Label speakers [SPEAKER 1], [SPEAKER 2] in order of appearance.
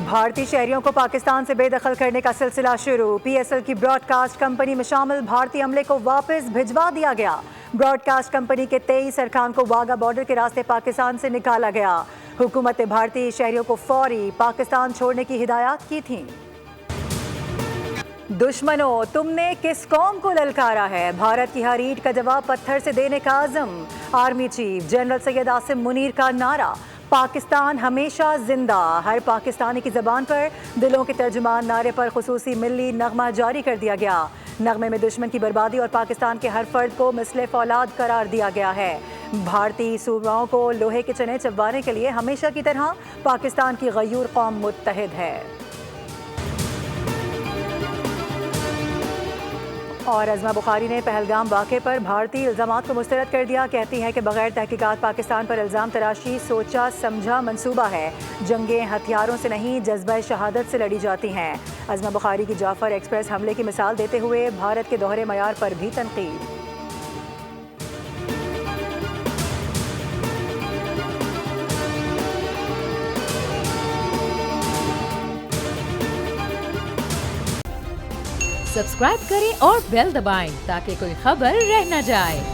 [SPEAKER 1] بھارتی شہریوں کو پاکستان سے بے دخل کرنے کا سلسلہ شروع۔ پی ایس ایل کی براڈ کاسٹ کمپنی میں شامل بھارتی عملے کو واپس بھجوا دیا گیا۔ براڈ کاسٹ کمپنی کے 23 ارکان کو واگا بارڈر کے راستے پاکستان سے نکالا گیا۔ حکومت نے بھارتی شہریوں کو فوری پاکستان چھوڑنے کی ہدایات کی تھیں۔ دشمنوں، تم نے کس قوم کو للکارا ہے؟ بھارت کی ہر اینٹ کا جواب پتھر سے دینے کا عزم۔ Army chief general Syed Asim Munir کا نعرہ، پاکستان ہمیشہ زندہ۔ ہر پاکستانی کی زبان پر دلوں کے ترجمان نعرے پر خصوصی ملی نغمہ جاری کر دیا گیا۔ نغمے میں دشمن کی بربادی اور پاکستان کے ہر فرد کو مثل فولاد قرار دیا گیا ہے۔ بھارتی صوباؤں کو لوہے کے چنے چبوانے کے لیے ہمیشہ کی طرح پاکستان کی غیور قوم متحد ہے۔ اور عظمہ بخاری نے پہلگام واقعے پر بھارتی الزامات کو مسترد کر دیا۔ کہتی ہیں کہ بغیر تحقیقات پاکستان پر الزام تراشی سوچا سمجھا منصوبہ ہے۔ جنگیں ہتھیاروں سے نہیں، جذبہ شہادت سے لڑی جاتی ہیں۔ عظمہ بخاری کی جعفر ایکسپریس حملے کی مثال دیتے ہوئے بھارت کے دوہرے معیار پر بھی تنقید۔
[SPEAKER 2] سبسکرائب کریں اور بیل دبائیں تاکہ کوئی خبر رہ نہ جائے۔